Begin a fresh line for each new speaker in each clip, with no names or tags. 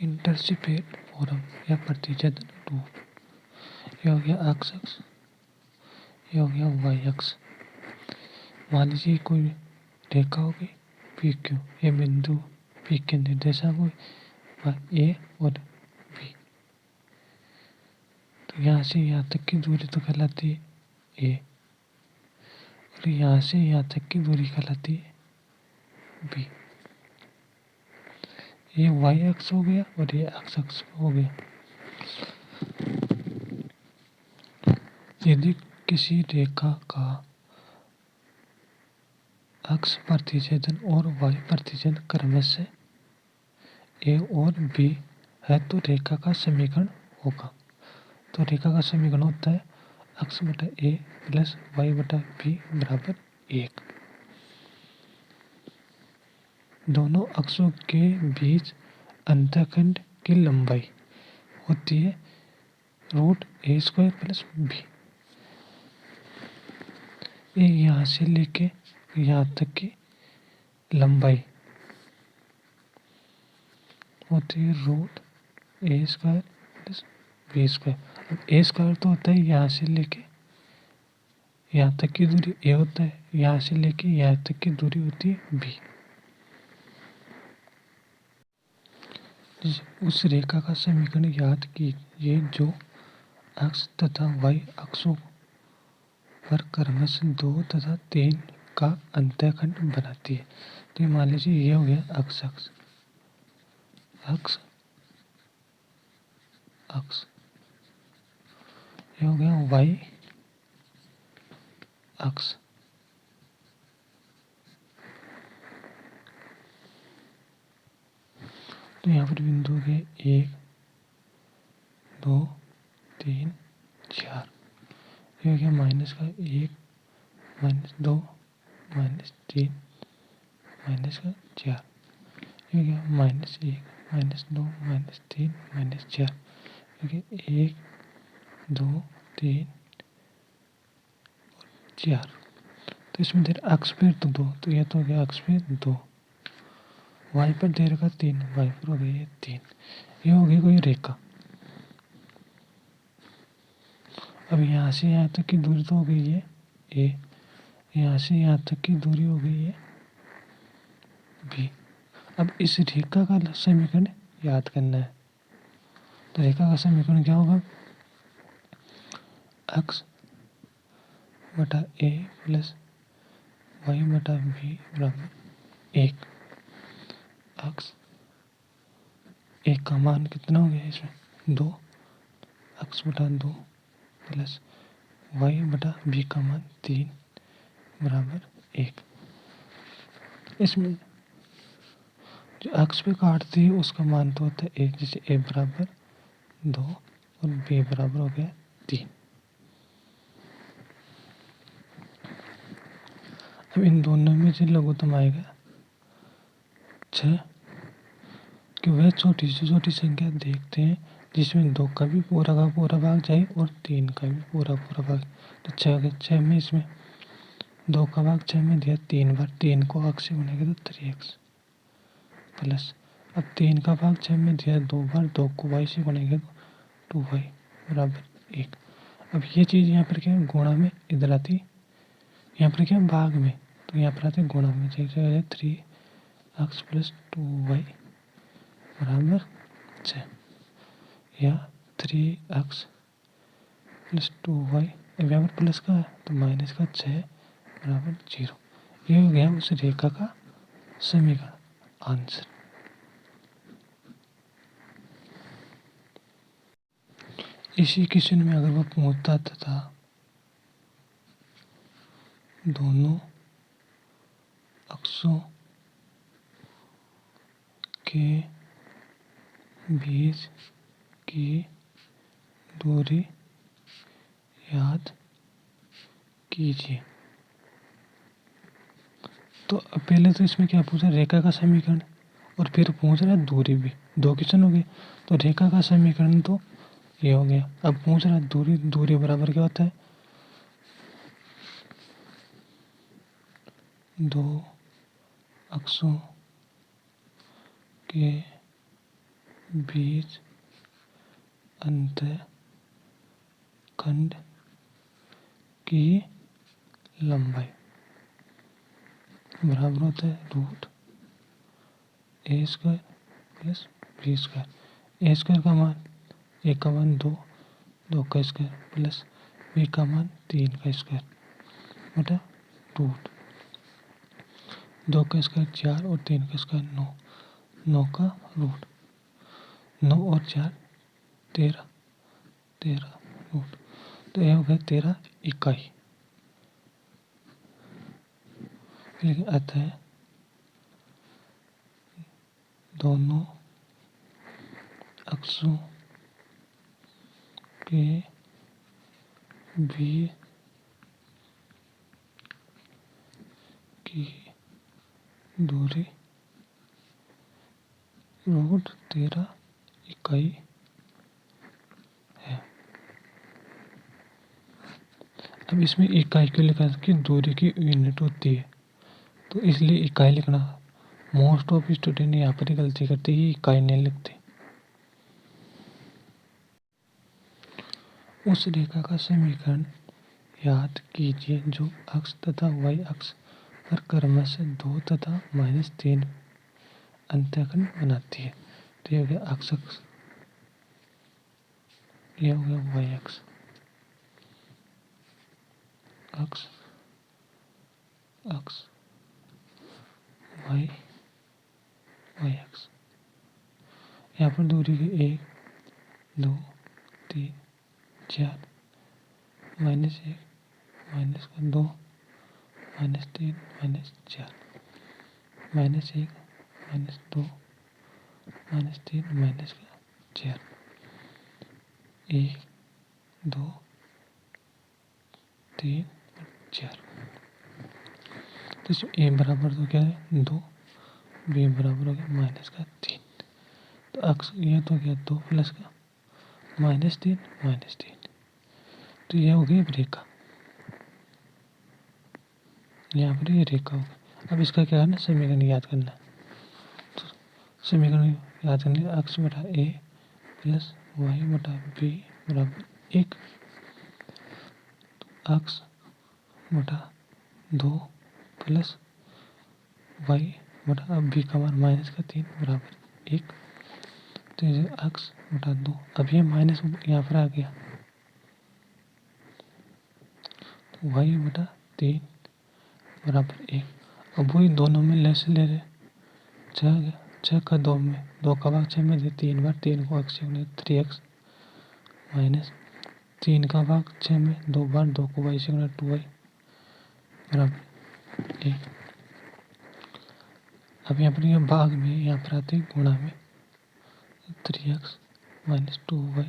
इंटरसिपेट form या प्रतिच्छेदन रूप। ये हो गया एक्स अक्ष, ये हो गया वाई अक्ष। मान लीजिए कोई रेखा हो गई पी क्यू, ये बिंदु पी के निर्देशांक हुए ए और बी। तो यहाँ से यहाँ तक की दूरी तो कहलाती है ए, और यहाँ से यहाँ तक की दूरी कहलाती है बी। ये वाई अक्ष हो गया और ये एक्स अक्ष हो गया। यदि किसी रेखा का एक्स प्रतिच्छेदन और वाई प्रतिच्छेदन क्रमशः ए और बी है तो रेखा का समीकरण होगा। तो रेखा का समीकरण होता है एक्स बटा ए प्लस वाई बटा बी बराबर 1। दोनों अक्षों के बीच अंतःखंड की लंबाई होती है √a² प्लस बी। ये यहाँ से लेके यहाँ तक की लंबाई होती है √a² प्लस b²। अब a² तो होता है यहाँ से लेके यहाँ तक की दूरी, a होता है यहाँ से लेके यहाँ तक की दूरी होती है b। उस रेखा का समीकरण याद कीजिए जो एक्स तथा वाई अक्षों पर क्रमशः 2 तथा 3 का अंतःखंड बनाती है। तो मान लीजिए ये हो गया एक्स अक्ष, एक्स अक्ष, ये हो गया वाई अक्ष। तो यहाँ पर बिंदु के 1 2 3 4, ये हो गया -1 -2 -3 -4, ये हो गया -1 -2 -3 -4, ये हो गया 1 2 3 4। तो इसमें दे रहा अक्ष पर तो 2, तो यह तो हो गया अक्ष पर 2। वाई पर दे रखा 3, वाई पर हो गई 3। ये हो गई कोई रेखा। अब यहाँ से यहाँ तक की दूरी तो हो गई है ए, यहाँ से यहाँ तक की दूरी हो गई है बी। अब इस रेखा का समीकरण याद करना है। तो रेखा का समीकरण क्या होगा? एक्स बटा ए प्लस वाई बटा बी बराबर 1। एक्स ए का मान कितना हो गया इसमें 2, एक्स बटा 2 प्लस वाई बटा बी का मान 3 बराबर 1। इसमें जो एक्स पे काटती है उसका मान तो होता है 1, जैसे ए बराबर 2 और बी बराबर हो गया 3। अब इन दोनों में से लघुत्तम आएगा 6, कि वह छोटी से छोटी संख्या देखते हैं जिसमें 2 का भी पूरा भाग जाए और 3 का भी पूरा भाग। तो 6 में इसमें 2 का भाग 6 में दिया 3 बार, 3 को अक्ष से गुनेंगे तो 3x प्लस, अब 3 का भाग 6 में दिया 2 बार, 2 को y से गुनेंगे तो 2y बराबर 1। अब ये चीज़ यहाँ पर क्या है गुणा में, इधर आती यहाँ पर क्या भाग में, तो यहाँ पर आते हैं गुणा में, जैसे 3x प्लस 2y बराबर 6 या 3x प्लस 2y। अब यहाँ पर प्लस का है तो माइनस का 6 बराबर 0। ये हो गया उस रेखा का समीकरण, आंसर। इसी क्वेश्चन में अगर वो पूछता तथा दोनों अक्षों के बीच की दूरी याद कीजिए, तो पहले तो इसमें क्या पूछा, रेखा का समीकरण, और फिर पूछ रहा है दूरी भी। 2 क्वेश्चन हो गए। तो रेखा का समीकरण तो ये हो गया। अब पूछ रहा है दूरी, दूरी बराबर क्या होता है 2 अक्षों के बीज अंतःखंड की लंबाई बराबर होता है रूट ए स्क्वायर प्लस बी स्क्वायर। ए स्क्वायर का मान ए का मान 2, 2 का स्क्वायर प्लस बी का मान 3 का स्क्वायर बटा रूट 2 का स्क्वायर 4 और 3 का स्क्वायर 9, 9 का रूट 9 और 4 13, 13 रूट तो ये हो गया 13 इकाई। लेकिन अतः दोनों अक्षों के बीच की दूरी रूट 13 इकाई है। अब इसमें इकाई क्यों लिखा है कि दूरी की यूनिट होती है, तो इसलिए इकाई लिखना। मोस्ट ऑफ स्टूडेंट यहाँ पर ही गलती करते ही इकाई नहीं लिखते। उस रेखा का समीकरण याद कीजिए जो अक्ष तथा वाई अक्ष पर क्रमशः 2 तथा -3 अंतःखंड बनाती है। तो ये हो गया अक्ष अक्ष, ये हो गया वाई अक्ष, अक्ष अक्ष वाई वाई अक्ष। यहाँ पर दूरी की 1, 2, 3, 4, -1, -2, -3, -4, -1, -2, -3, -4, 1, 2, 3, 4। तो इसमें ए बराबर तो क्या है 2, बी बराबर हो गया -3। तो अक्ष ये तो क्या 2 प्लस का -3, -3। तो ये हो गई रेखा, यहाँ पर ये रेखा होगी। अब इसका क्या करना, समीकरण याद करना। तो समीकरण याद करने अक्ष बटा ए प्लस वाई बटा बी बराबर 1, अक्ष बटा 2 प्लस वाई बटा अब बी का मान -3 बराबर 1। तो ये अक्ष बटा 2, अब ये माइनस यहाँ पर आ गया, तो वाई बटा 3 बराबर 1। अब वही दोनों में लेस ले रहे, 6 आ गया, 6 का 2 में 2 का भाग 6 में दे 3 बार 3 को अक्ष 3x माइनस 3 का भाग 6 में 2 बार 2 को y से 2y बराबर 1। अब यहाँ पर ये भाग में यहाँ पर आते हैं गुणा में 3x minus 2y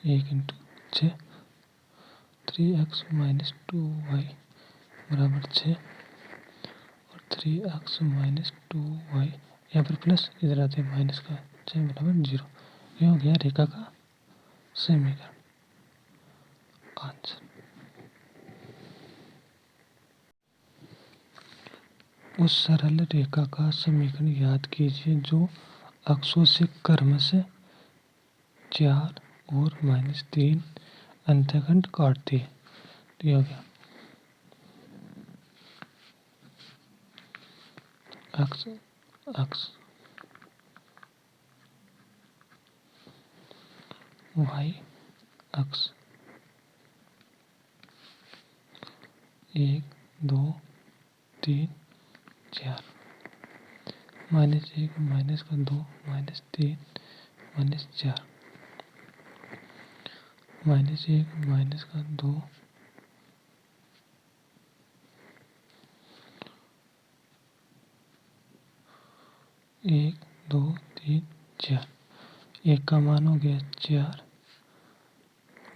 1 into 6, 3x minus 2y बराबर 6 और 3x माइनस 2y यहाँ पर प्लस इधर आते हैं माइनस का 6 बराबर 0। ये हो गया रेखा का समीकरण आंसर। उस सरल रेखा का समीकरण याद कीजिए जो अक्षों से क्रमशः 4 और -3 अंतःखंड काटती है। तो ये हो गया अक्ष अक्ष वाई अक्ष 1, 2, 3, 4, -1 माइनस का 2 -3 -4, -1 माइनस का 2 1, 2, 3, 4। 1 का मान हो गया 4,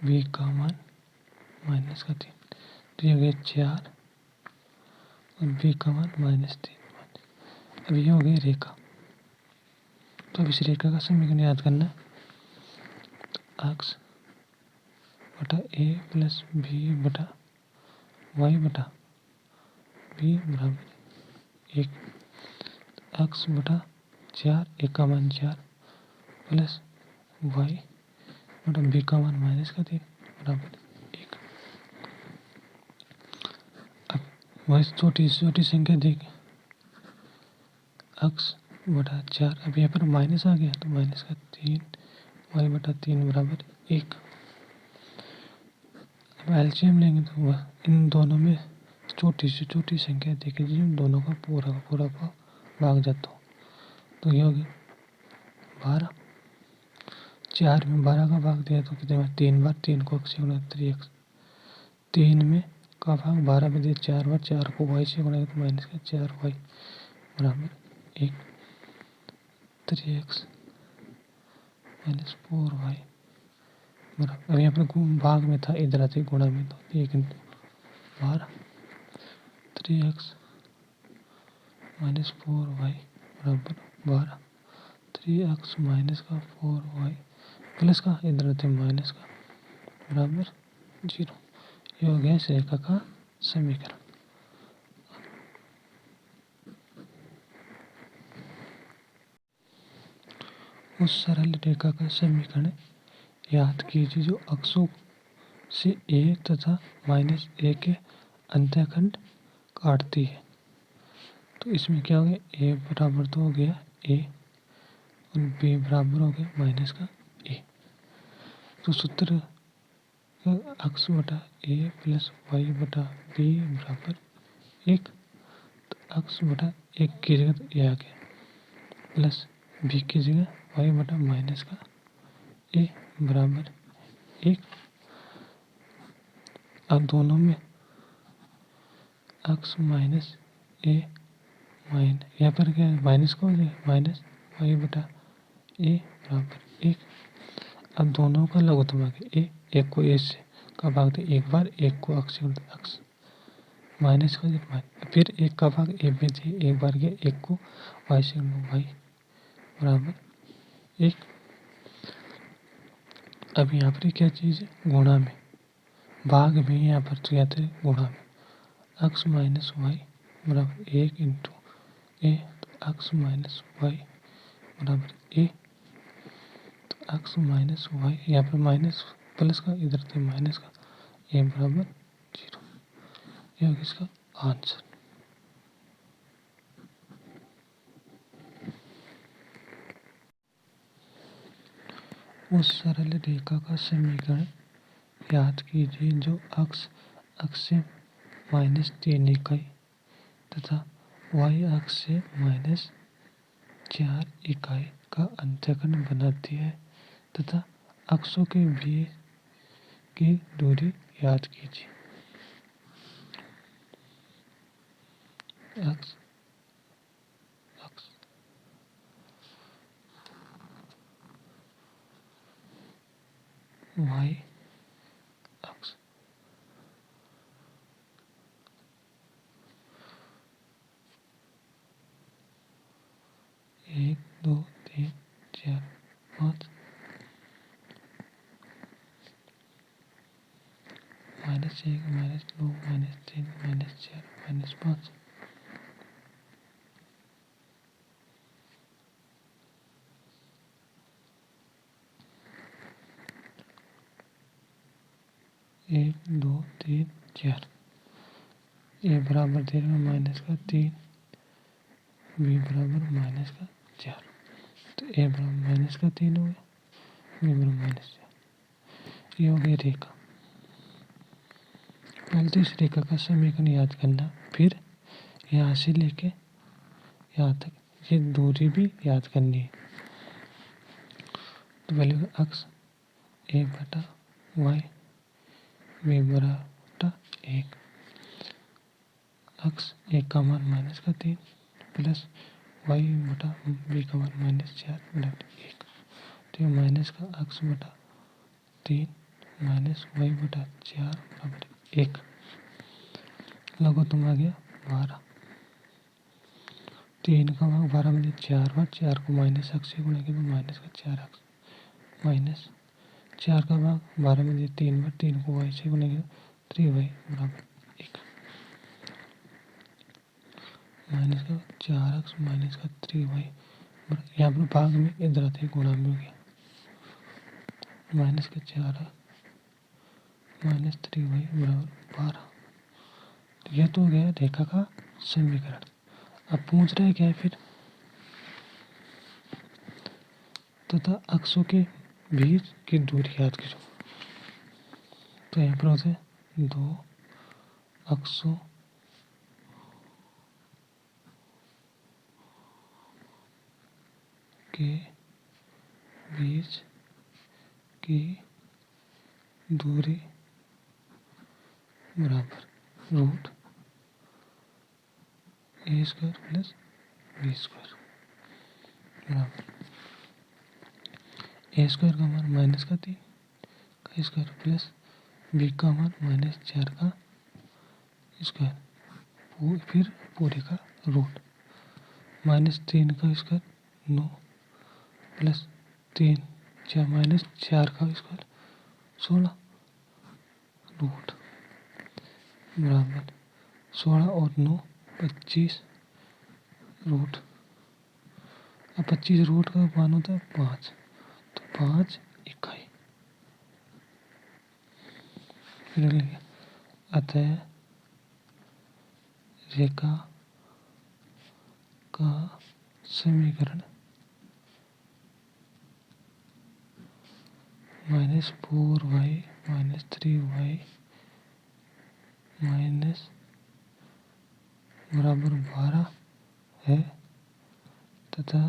बी का मान -3, तो ये हो गया 4 और बी का मान -3। अब ये हो गई रेखा। तो अब इस रेखा का समीकरण याद करना, अक्ष बटा ए प्लस बी बटा वाई बटा बी बराबर 1, अक्ष बटा 4, 1 का मान 4 प्लस वाई बटा बी का मान माइनस का 3 बराबर 1। अब वही छोटी से छोटी संख्या देखें, x बटा 4। अब यहाँ पर माइनस आ गया तो माइनस का 3 वाई बटा 3 बराबर 1। अब एलसीएम लेंगे तो वह इन दोनों में छोटी से छोटी संख्या देखी जिन दोनों का पूरा भाग जाता हो, तो ये हो गया 12। 4 में 12 का भाग दिया तो कितने बार 3 बार, 3 को x से गुणा 3x। 3 में का भाग 12 में दिया 4 बार, 4 को y से गुणा तो माइनस का 4y बराबर 1। 3x माइनस 4y बराबर, अब यहाँ पर भाग में था, इधर आते गुणा में तो 1 इंटू 12। 3x माइनस 4y बराबर 12। 3x माइनस का 4y प्लस का, इधर आते माइनस का बराबर 0। ये हो गया इस रेखा का समीकरण। उस सरल रेखा का समीकरण याद कीजिए जो अक्षों से a तथा माइनस a के अंतःखंड काटती है। तो इसमें क्या हो गया, a बराबर तो हो गया a और b बराबर हो गया माइनस का a। तो सूत्र x बटा a प्लस y बटा b बराबर 1। तो x बटा 1 की जगह तो a आ गया प्लस b की जगह y बटा माइनस का a बराबर 1। अब दोनों में x माइनस a यहाँ पर क्या है, माइनस का हो जाए माइनस y बटा a बराबर 1। अब दोनों का लघुत्तम आ गया a, एक को a से का भाग दे एक बार, एक को x से x माइनस का माइनस, फिर एक का भाग a में दे एक बार गया, एक को y से y बराबर 1। अब यहाँ पर क्या चीज़ है, गुणा में, भाग में यहाँ पर तो कहते हैं गुणा में x माइनस वाई बराबर 1 इंटू ए, तो x माइनस वाई बराबर a। तो x माइनस वाई यहाँ पर माइनस प्लस का, इधर थे माइनस का, a बराबर 0। यह होगा इसका आंसर। उस सरल रेखा का समीकरण याद कीजिए जो अक्ष से माइनस 3 इकाई तथा y अक्ष से माइनस 4 इकाई का अंतःखंड बनाती है तथा अक्षों के बीच की दूरी याद कीजिए। अक्ष y अक्ष 1 2 3 4 5 -1 -2 -3 -4 -5। 1 2 3 4 ए बराबर दे रहा माइनस का 3, बी बराबर माइनस का 4। तो ए बराबर माइनस का 3 हो गया, बी बराबर माइनस 4। ये हो गई रेखा। पहले तो इस रेखा का समीकरण याद करना, फिर यहाँ से लेके यहाँ तक ये दूरी भी याद करनी है। तो पहले अक्ष ए बटा वाई बी बराबर 1, अक्ष एक का मान माइनस का 3 प्लस वाई बटा बी का मान माइनस 4 बटा 1। तो ये माइनस का अक्ष बटा 3 माइनस वाई बटा 4 बराबर 1। लघुत्तम आ गया 12। 3 का भाग 12 में 4 बार, 4 को माइनस अक्ष से गुणा किया तो माइनस का 4 अक्ष माइनस 4 का भाग 12 में 3 बार, 3 को वाई से गुणा किया 3y बराबर 1। माइनस का 4x माइनस का 3y, यहाँ पर भाग में इधर आते गुणा में हो गया माइनस का 4 है, -3y बराबर 12। तो यह तो हो गया रेखा का समीकरण। अब पूछ रहे क्या है फिर, तथा अक्षों के बीच की दूरी याद करो। तो यहाँ पर होते हैं 2 अक्षों के बीच की दूरी बराबर रूट ए स्क्वायर प्लस बी स्क्वायर बराबर ए स्क्वायर का मान -3 का स्क्वायर प्लस बी का मान -4 का स्क्वायर, फिर पूरे का रूट, -3 का स्क्वायर 9 प्लस 3 -4 का स्क्वायर 16 रूट बराबर 16 और 9 25 रूट। अब 25 रूट का मान होता है 5, तो 5 इकाई। फिर लिखे अतः रेखा का समीकरण -4y -3y माइनस बराबर 12 है, तथा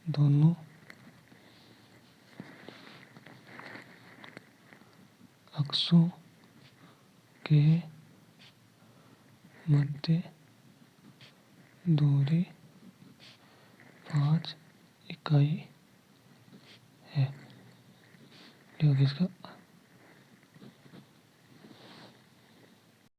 दोनों अक्षों के मध्य दूरी 5 इकाई है। ये हो गया इसका